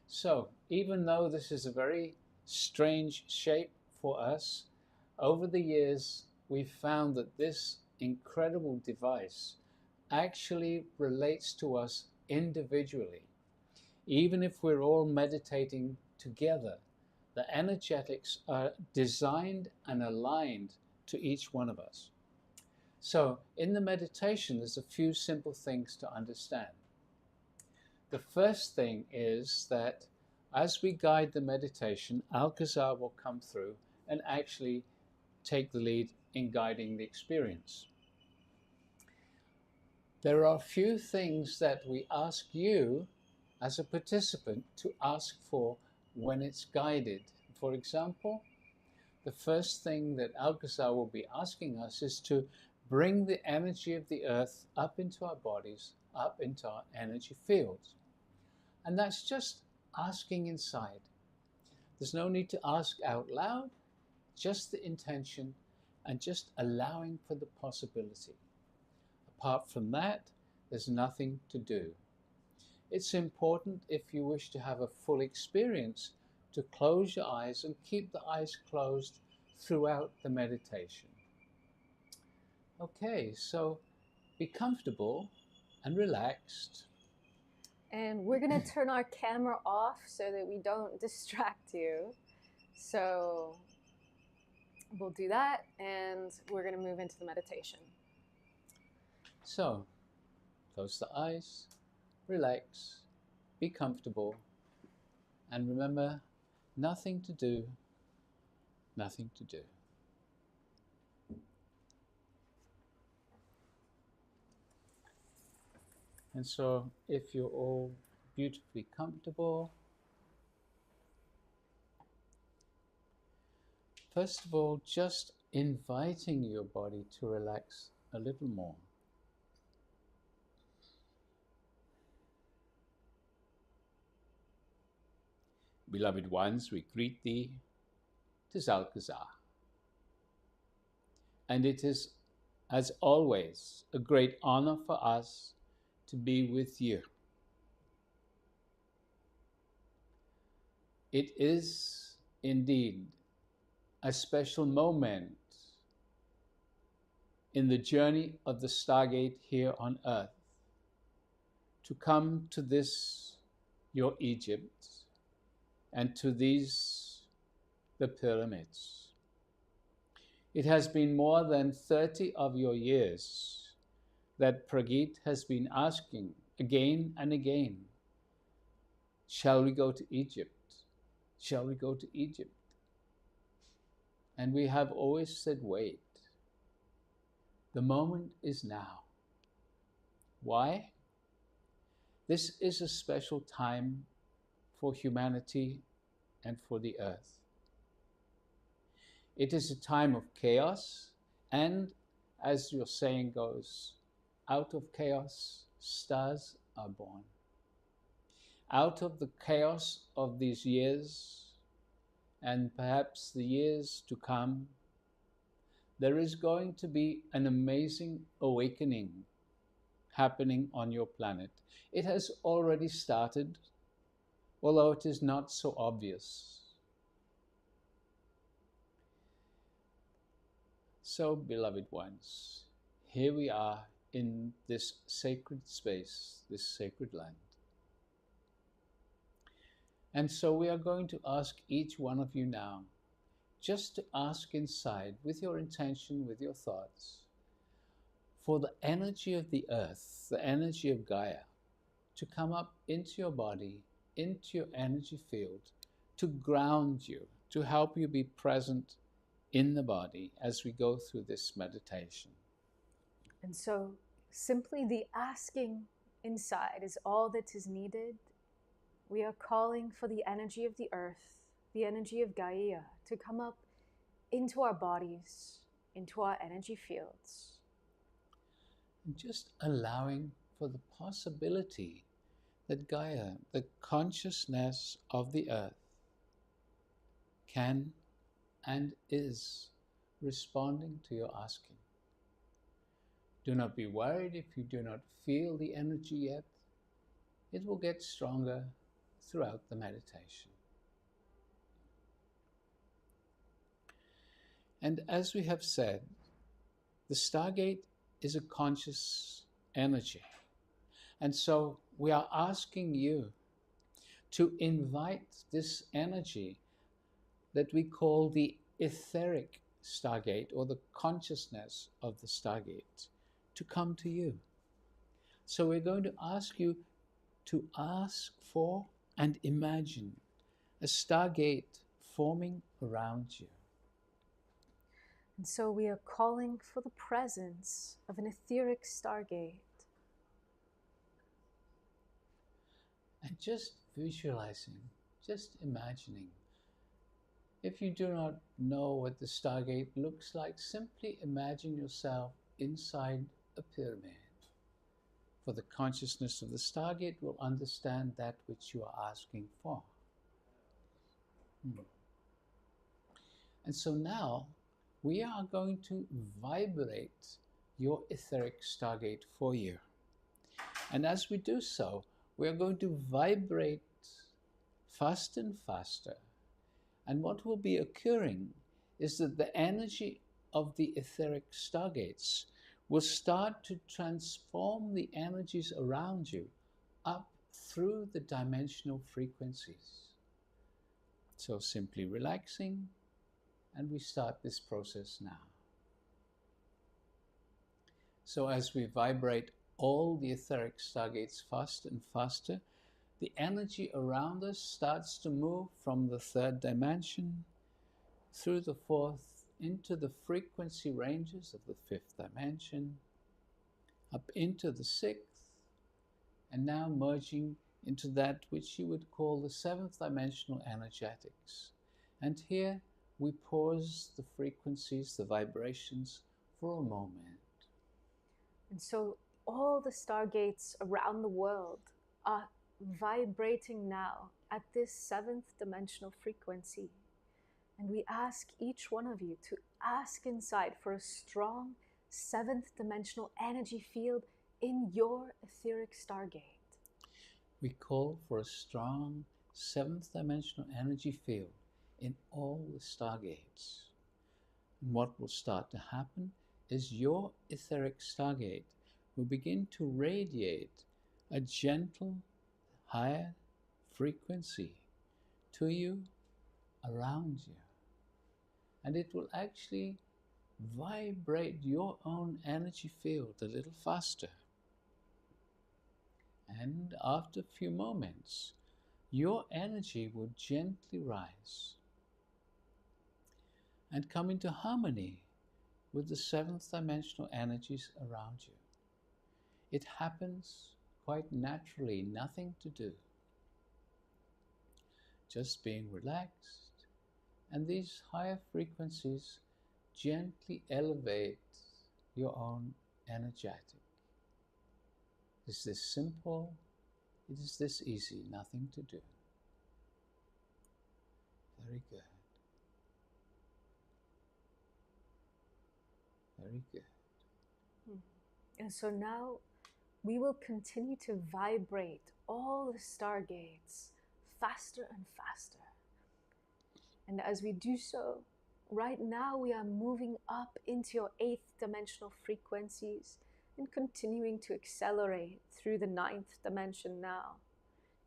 So even though this is a very strange shape for us, over the years we've found that this incredible device actually relates to us individually. Even if we're all meditating together, the energetics are designed and aligned to each one of us. So in the meditation, there's a few simple things to understand. The first thing is that as we guide the meditation, Alcazar will come through and actually take the lead in guiding the experience. There are a few things that we ask you as a participant to ask for when it's guided. For example, the first thing that Alcazar will be asking us is to bring the energy of the earth up into our bodies, up into our energy fields. And that's just asking inside. There's no need to ask out loud, just the intention and just allowing for the possibility. Apart from that, there's nothing to do. It's important, if you wish to have a full experience, to close your eyes and keep the eyes closed throughout the meditation. Okay, so be comfortable and relaxed. And we're going to turn our camera off so that we don't distract you. So we'll do that, and we're going to move into the meditation. So, close the eyes, relax, be comfortable, and remember, nothing to do, nothing to do. And so, if you're all beautifully comfortable, first of all, just inviting your body to relax a little more. Beloved ones, we greet thee, 'tis Alcazar. And it is, as always, a great honor for us to be with you. It is indeed a special moment in the journey of the Stargate here on earth to come to this, your Egypt, and to these, the pyramids. It has been more than 30 of your years that Prageet has been asking again and again, shall we go to Egypt? Shall we go to Egypt? And we have always said, wait. The moment is now. Why? This is a special time for humanity and for the earth. It is a time of chaos, and as your saying goes, out of chaos, stars are born. Out of the chaos of these years, and perhaps the years to come, there is going to be an amazing awakening happening on your planet. It has already started, although it is not so obvious. So, beloved ones, here we are in this sacred space, this sacred land. And so we are going to ask each one of you now, just to ask inside with your intention, with your thoughts, for the energy of the earth, the energy of Gaia, to come up into your body, into your energy field, to ground you, to help you be present in the body as we go through this meditation. And so simply the asking inside is all that is needed. We are calling for the energy of the earth, the energy of Gaia, to come up into our bodies, into our energy fields. And just allowing for the possibility that Gaia, the consciousness of the earth, can and is responding to your asking. Do not be worried if you do not feel the energy yet. It will get stronger throughout the meditation. And as we have said, the Stargate is a conscious energy. And so we are asking you to invite this energy that we call the etheric Stargate, or the consciousness of the Stargate, to come to you. So we're going to ask you to ask for and imagine a Stargate forming around you. And so we are calling for the presence of an etheric Stargate. And just visualizing, just imagining. If you do not know what the Stargate looks like, simply imagine yourself inside a pyramid. For the consciousness of the Stargate will understand that which you are asking for. And so now we are going to vibrate your etheric Stargate for you. And as we do so, we are going to vibrate faster and faster. And what will be occurring is that the energy of the etheric Stargates will start to transform the energies around you up through the dimensional frequencies. So simply relaxing, and we start this process now. So as we vibrate all the etheric Stargates faster and faster, the energy around us starts to move from the third dimension through the fourth into the frequency ranges of the fifth dimension, up into the sixth, and now merging into that which you would call the seventh dimensional energetics. And here we pause the frequencies, the vibrations, for a moment. And so all the Stargates around the world are vibrating now at this seventh dimensional frequency. And we ask each one of you to ask inside for a strong seventh dimensional energy field in your etheric Stargate. We call for a strong seventh dimensional energy field in all the Stargates. And what will start to happen is your etheric Stargate will begin to radiate a gentle, higher frequency to you, around you. And it will actually vibrate your own energy field a little faster. And after a few moments, your energy will gently rise and come into harmony with the seventh dimensional energies around you. It happens quite naturally, nothing to do. Just being relaxed, and these higher frequencies gently elevate your own energetic. It is this simple, it is this easy, nothing to do. Very good. Very good. And so now we will continue to vibrate all the Stargates faster and faster. And as we do so, Right now, we are moving up into your 8th dimensional frequencies and continuing to accelerate through the 9th dimension now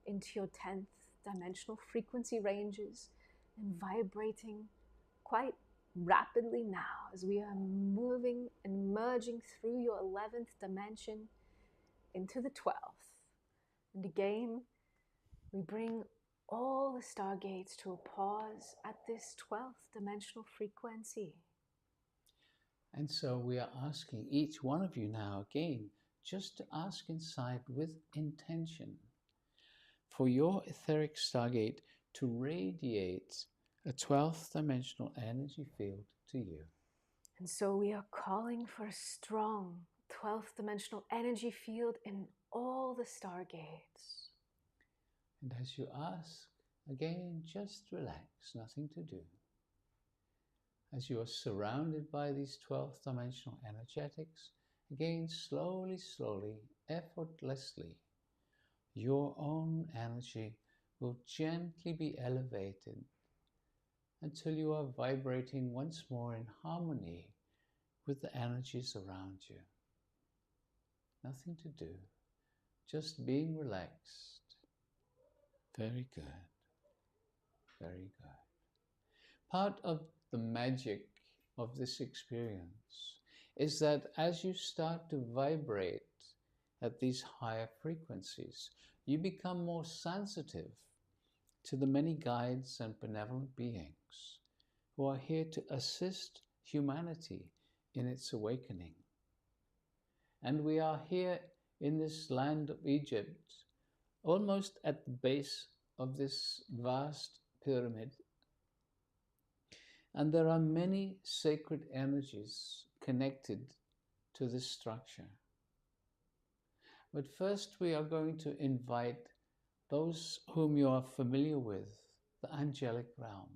into your 10th dimensional frequency ranges and vibrating quite rapidly now as we are moving and merging through your 11th dimension into the 12th. And again, we bring all the stargates to a pause at this 12th dimensional frequency. And so we are asking each one of you now again, just to ask inside with intention for your etheric stargate to radiate a 12th dimensional energy field to you. And so we are calling for a strong 12th dimensional energy field in all the stargates. And as you ask, again, just relax, nothing to do. As you are surrounded by these 12th dimensional energetics, again, slowly, slowly, effortlessly, your own energy will gently be elevated until you are vibrating once more in harmony with the energies around you. Nothing to do, just being relaxed. Very good, very good. Part of the magic of this experience is that as you start to vibrate at these higher frequencies, you become more sensitive to the many guides and benevolent beings who are here to assist humanity in its awakening. And we are here in this land of Egypt, almost at the base of this vast pyramid. And there are many sacred energies connected to this structure. But first we are going to invite those whom you are familiar with, the angelic realm.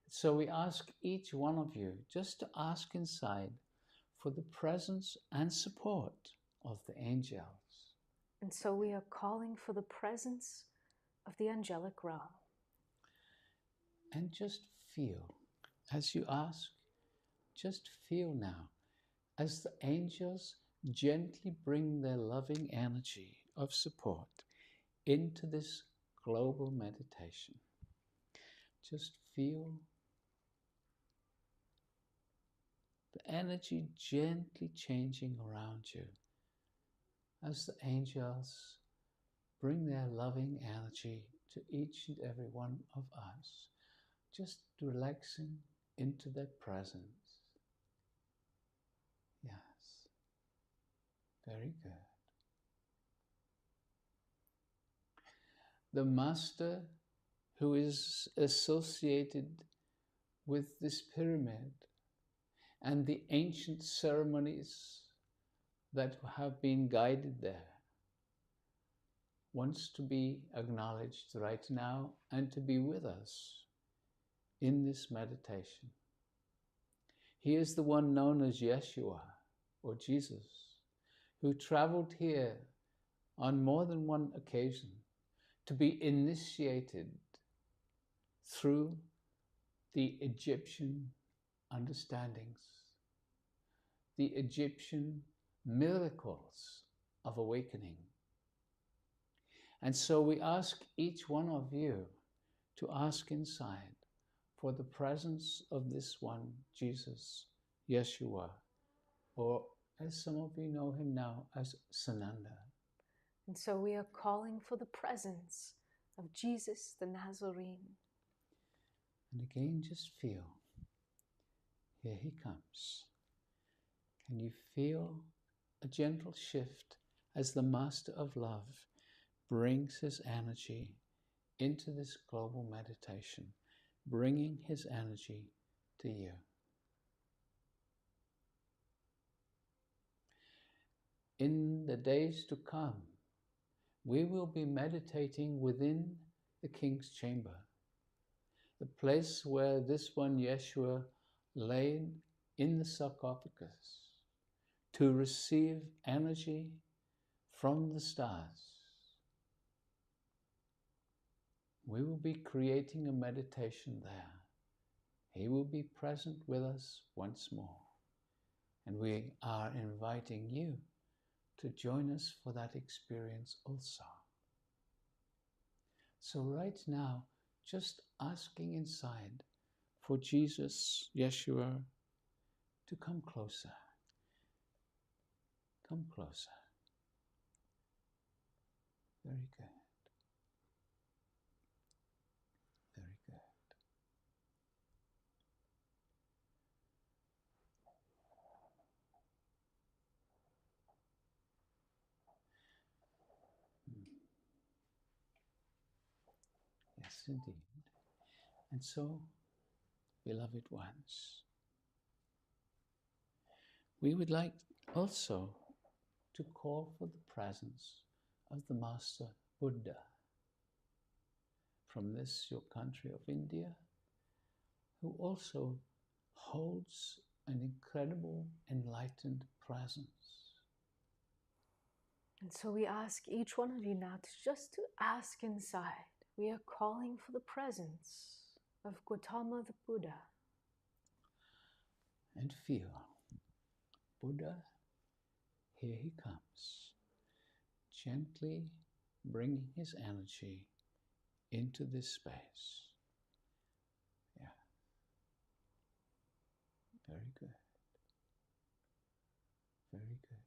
So we ask each one of you just to ask inside for the presence and support of the angels. And so we are calling for the presence of the angelic realm. And just feel, as you ask, just feel now, as the angels gently bring their loving energy of support into this global meditation. Just feel the energy gently changing around you as the angels bring their loving energy to each and every one of us, just relaxing into their presence. Yes, very good. The master who is associated with this pyramid and the ancient ceremonies that have been guided there wants to be acknowledged right now and to be with us in this meditation. He is the one known as Yeshua, or Jesus, who traveled here on more than one occasion to be initiated through the Egyptian understandings, the Egyptian miracles of awakening. And so we ask each one of you to ask inside for the presence of this one, Jesus, Yeshua, or as some of you know him now as Sananda. And so we are calling for the presence of Jesus the Nazarene. And again, just feel, here he comes. Can you feel a gentle shift as the Master of Love brings his energy into this global meditation, bringing his energy to you? In the days to come, we will be meditating within the King's Chamber, the place where this one Yeshua lay in the sarcophagus to receive energy from the stars. We will be creating a meditation there, He will be present with us once more. And we are inviting you to join us for that experience also. So right now, just asking inside for Jesus, Yeshua, to come closer. Come closer. Very good. Very good. Yes, indeed. And so, beloved ones, we would like also to call for the presence of the Master Buddha from this, your country of India, who also holds an incredible enlightened presence. And so we ask each one of you now to just to ask inside. We are calling for the presence of Gautama the Buddha. And feel, Buddha, here he comes, gently bringing his energy into this space. Yeah. Very good. Very good.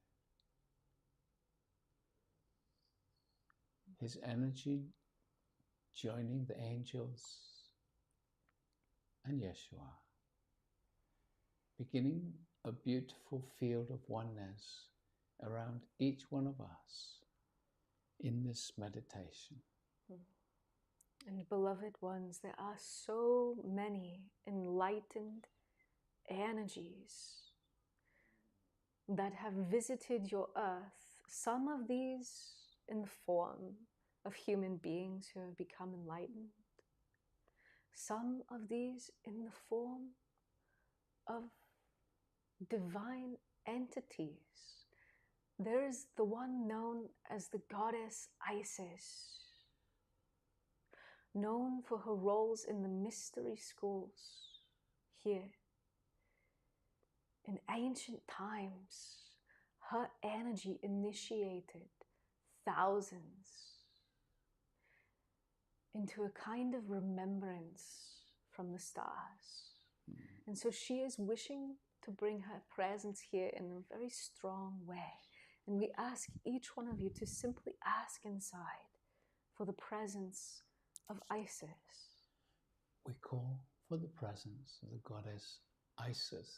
His energy joining the angels and Yeshua, beginning a beautiful field of oneness around each one of us in this meditation. And beloved ones, there are so many enlightened energies that have visited your earth. Some of these in the form of human beings who have become enlightened. Some of these in the form of divine entities. There is the one known as the goddess Isis, known for her roles in the mystery schools here. In ancient times, her energy initiated thousands into a kind of remembrance from the stars. And so she is wishing to bring her presence here in a very strong way. And we ask each one of you to simply ask inside for the presence of Isis. We call for the presence of the goddess Isis.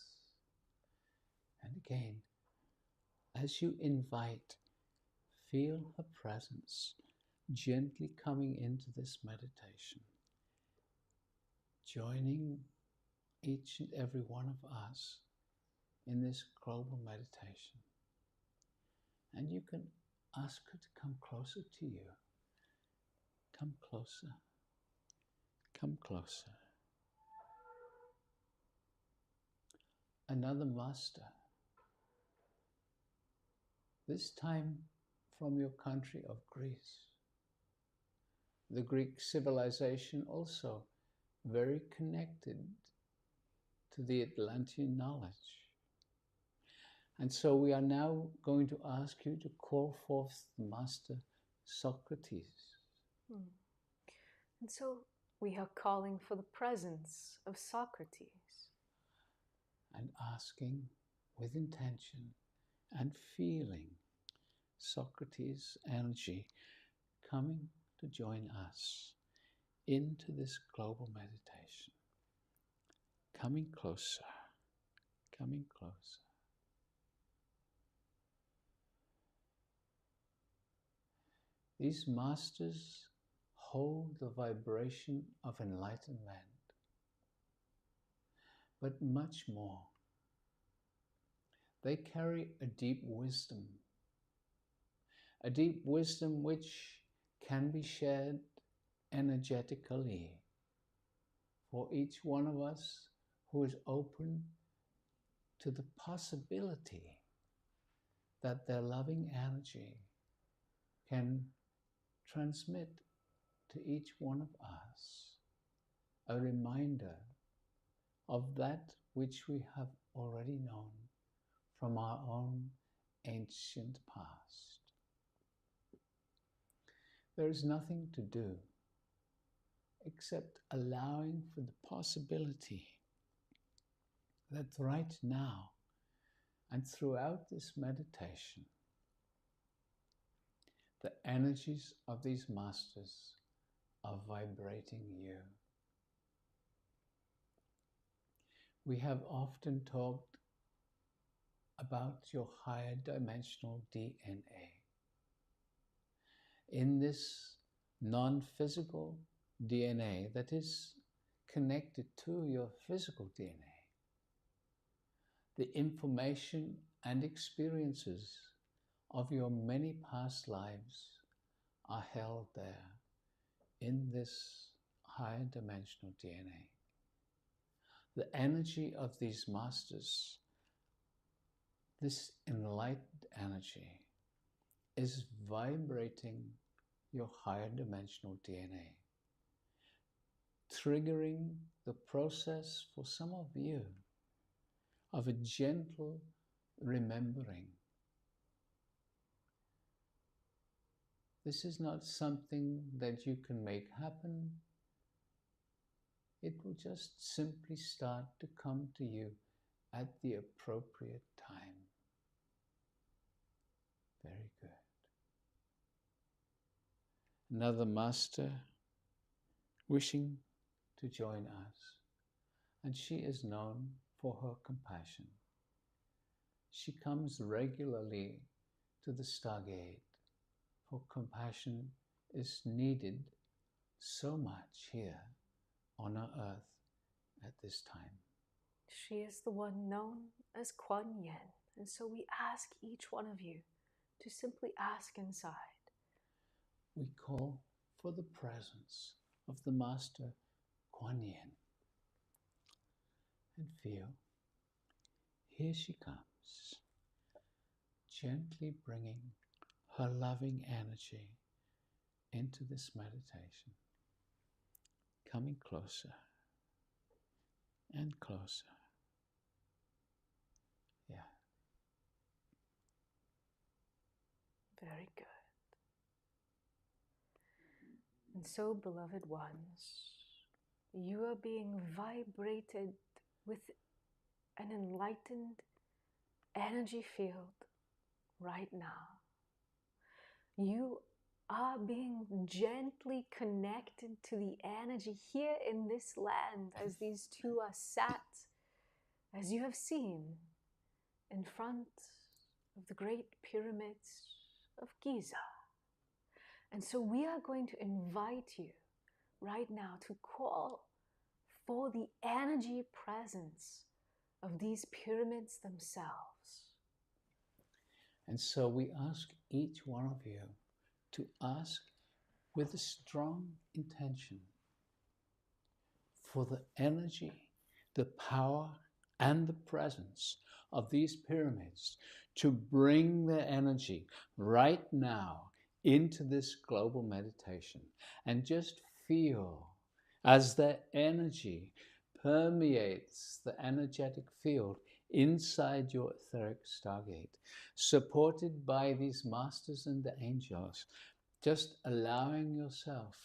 And again, as you invite, feel her presence gently coming into this meditation, joining each and every one of us in this global meditation. And you can ask her to come closer to you. Come closer. Come closer. Another master, this time from your country of Greece. The Greek civilization also very connected to the Atlantean knowledge. And so we are now going to ask you to call forth the Master Socrates. And so we are calling for the presence of Socrates. And asking with intention and feeling Socrates' energy coming to join us into this global meditation. Coming closer, coming closer. These masters hold the vibration of enlightenment, but much more. They carry a deep wisdom which can be shared energetically for each one of us who is open to the possibility that their loving energy can transmit to each one of us a reminder of that which we have already known from our own ancient past. There is nothing to do except allowing for the possibility that right now and throughout this meditation, the energies of these masters are vibrating you. We have often talked about your higher dimensional DNA. In this non-physical DNA that is connected to your physical DNA, the information and experiences of your many past lives are held there in this higher dimensional DNA. The energy of these masters, this enlightened energy, is vibrating your higher dimensional DNA, triggering the process for some of you of a gentle remembering. This is not something that you can make happen. It will just simply start to come to you at the appropriate time. Very good. Another master wishing to join us, and she is known for her compassion. She comes regularly to the Stargate, for compassion is needed so much here on our earth at this time. She is the one known as Kuan Yin, and so we ask each one of you to simply ask inside. We call for the presence of the Master Kuan Yin and feel, here she comes, gently bringing her loving energy into this meditation, coming closer and closer. Yeah. Very good. And so, beloved ones, you are being vibrated with an enlightened energy field right now. You are being gently connected to the energy here in this land as these two are sat, as you have seen, in front of the great pyramids of Giza. And so we are going to invite you right now to call for the energy presence of these pyramids themselves. And so we ask each one of you to ask with a strong intention for the energy, the power, and the presence of these pyramids to bring their energy right now into this global meditation, and just feel as their energy permeates the energetic field inside your etheric Stargate, supported by these masters and the angels, just allowing yourself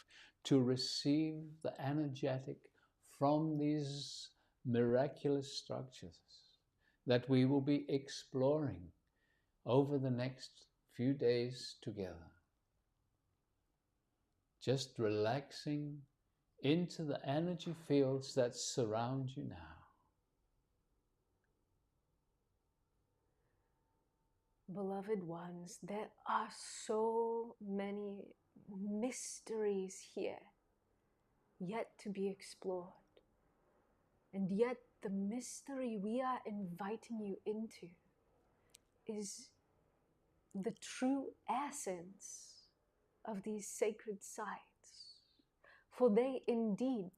to receive the energetic from these miraculous structures that we will be exploring over the next few days together. Just relaxing into the energy fields that surround you now. Beloved ones, there are so many mysteries here yet to be explored. And yet the mystery we are inviting you into is the true essence of these sacred sites. For they indeed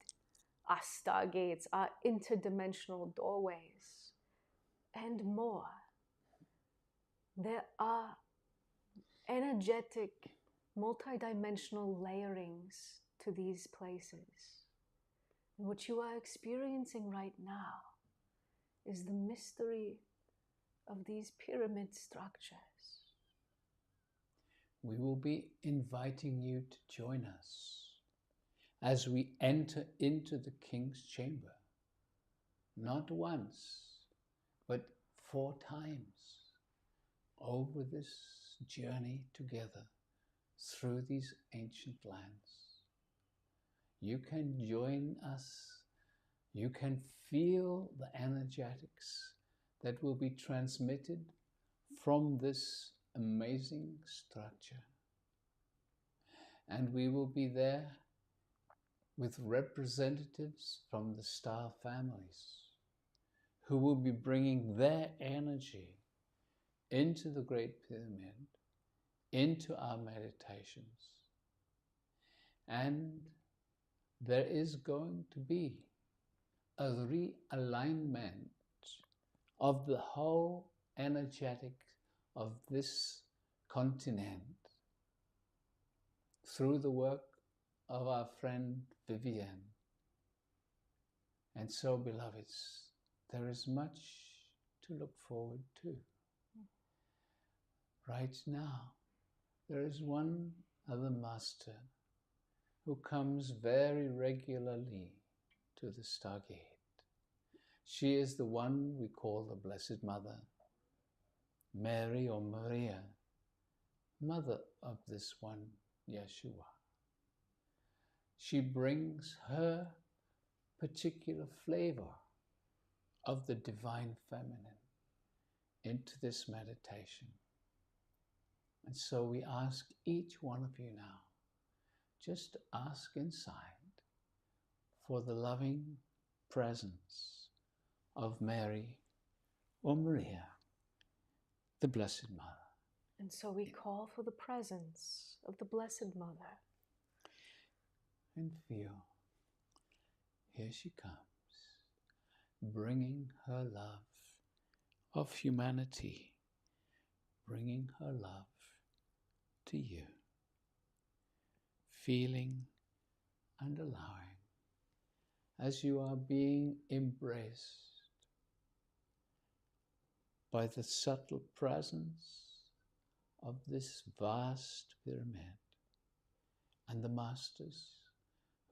are stargates, are interdimensional doorways, and more. There are energetic, multidimensional layerings to these places. And what you are experiencing right now is the mystery of these pyramid structures. We will be inviting you to join us as we enter into the King's chamber, not once, but 4 times over this journey together through these ancient lands. You can join us. You can feel the energetics that will be transmitted from this amazing structure. And we will be there with representatives from the star families who will be bringing their energy into the Great Pyramid, into our meditations. And there is going to be a realignment of the whole energetic of this continent through the work of our friend Vivienne. And so, beloveds, there is much to look forward to. Right now, there is one other master who comes very regularly to the Stargate. She is the one we call the Blessed Mother, Mary or Maria, mother of this one, Yeshua. She brings her particular flavor of the divine feminine into this meditation. And so we ask each one of you now, just ask inside for the loving presence of Mary or Maria, the Blessed Mother. And so we call for the presence of the Blessed Mother. And feel, here she comes, bringing her love of humanity, bringing her love to you, feeling and allowing as you are being embraced by the subtle presence of this vast pyramid and the masters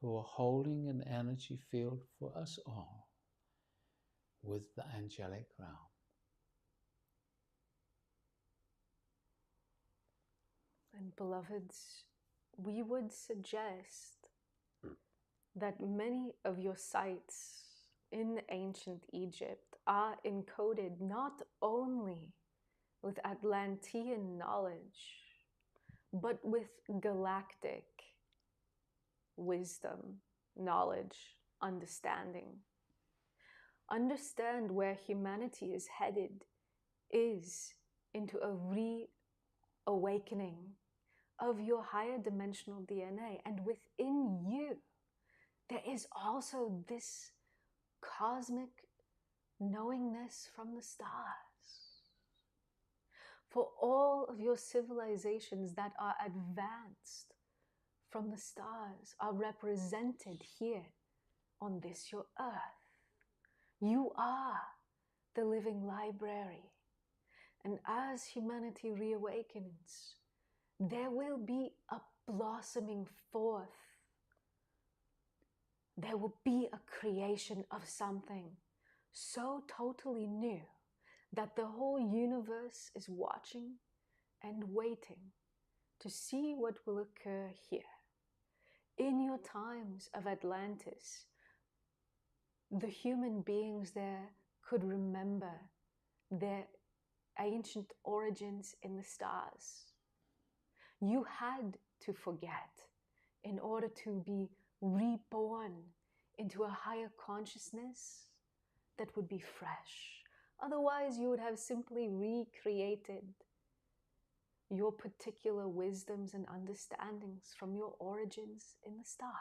who are holding an energy field for us all with the angelic realm. And beloveds, we would suggest that many of your sites in ancient Egypt are encoded not only with Atlantean knowledge, but with galactic wisdom, knowledge, understanding. Understand where humanity is headed is into a reawakening of your higher dimensional DNA. And within you, there is also this cosmic knowingness from the stars. For all of your civilizations that are advanced from the stars are represented here on this your earth. You are the living library. And as humanity reawakens, there will be a blossoming forth. There will be a creation of something so totally new that the whole universe is watching and waiting to see what will occur here. In your times of Atlantis, the human beings there could remember their ancient origins in the stars. You had to forget in order to be reborn into a higher consciousness that would be fresh. Otherwise, you would have simply recreated your particular wisdoms and understandings from your origins in the stars.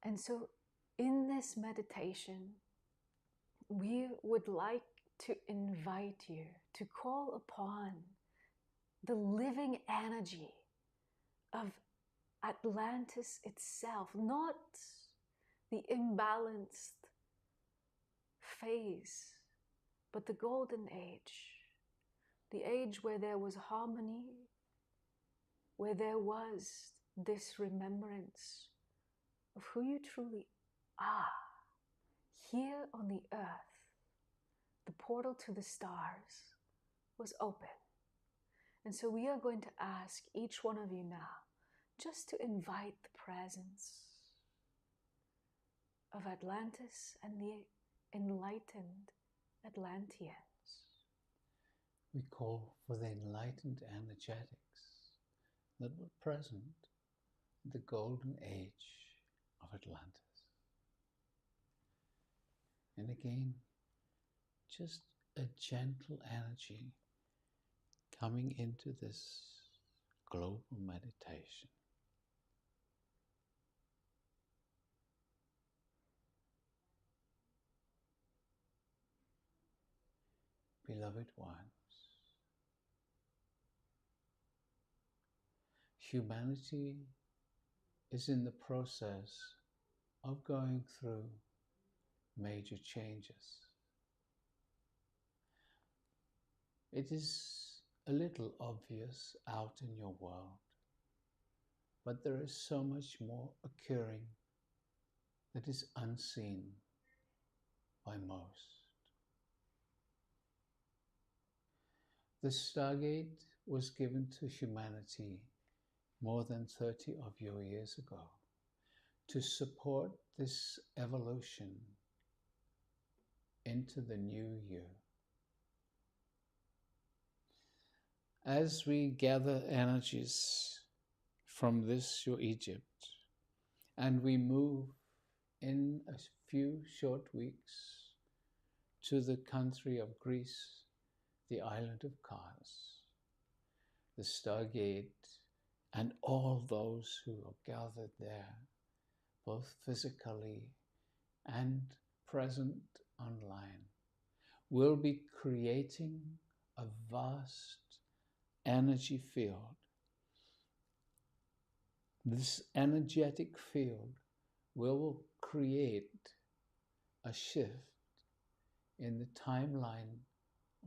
And so in this meditation, we would like to invite you to call upon the living energy of Atlantis itself, not the imbalanced phase, but the golden age, the age where there was harmony, where there was this remembrance of who you truly are. Here on the earth, the portal to the stars was open. And so we are going to ask each one of you now just to invite the presence of Atlantis and the enlightened Atlanteans. We call for the enlightened energetics that were present in the golden age of Atlantis. And again, just a gentle energy coming into this global meditation. Beloved ones, humanity is in the process of going through major changes. It is a little obvious out in your world, but there is so much more occurring that is unseen by most. The Stargate was given to humanity more than 30 of your years ago to support this evolution into the new year. As we gather energies from this, your Egypt, and we move in a few short weeks to the country of Greece, the island of Kos, the Stargate, and all those who are gathered there, both physically and present online, will be creating a vast energy field. This energetic field will create a shift in the timeline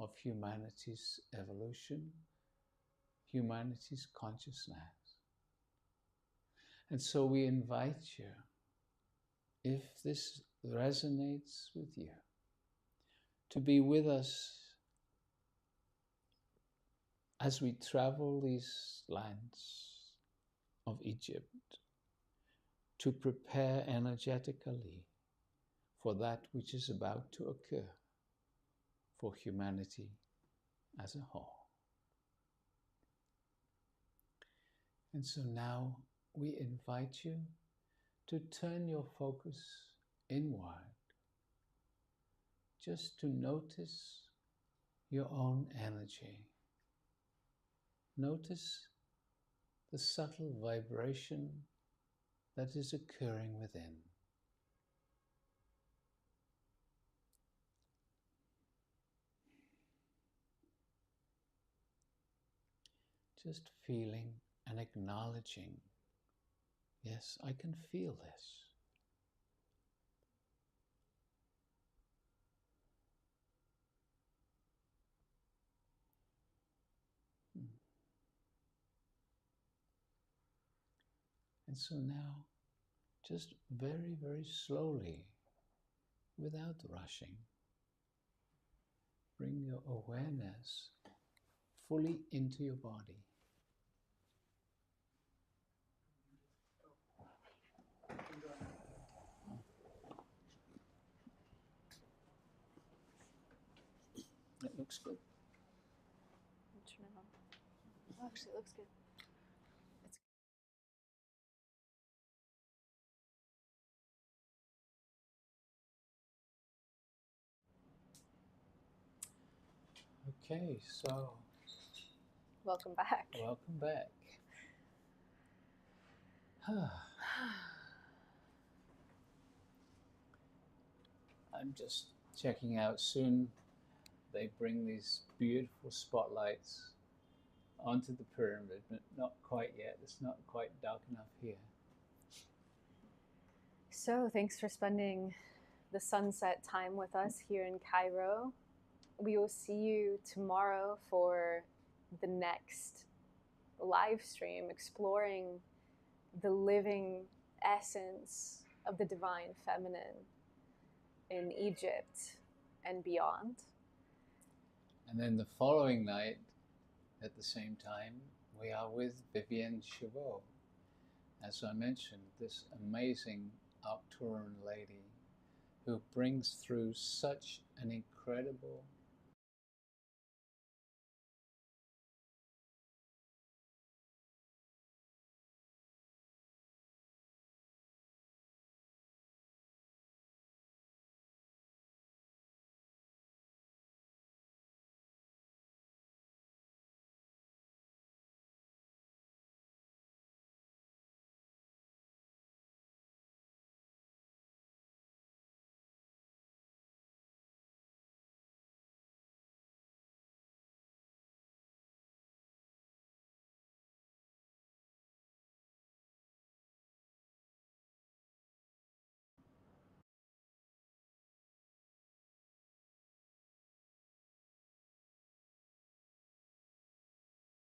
of humanity's evolution, humanity's consciousness. And so we invite you, if this resonates with you, to be with us as we travel these lands of Egypt, to prepare energetically for that which is about to occur for humanity as a whole. And so now we invite you to turn your focus inward, just to notice your own energy. Notice the subtle vibration that is occurring within. Just feeling and acknowledging, yes, I can feel this. And so now, just very, very slowly, without rushing, bring your awareness fully into your body. That looks good. Turn it on. Oh, actually, it looks good. Okay, so Welcome back. welcome back. I'm just checking out soon. They bring these beautiful spotlights onto the pyramid, but not quite yet. It's not quite dark enough here. So thanks for spending the sunset time with us here in Cairo. We will see you tomorrow for the next live stream exploring the living essence of the divine feminine in Egypt and beyond. And then the following night, at the same time, we are with Vivienne Chavot. As I mentioned, this amazing Arcturian lady who brings through such an incredible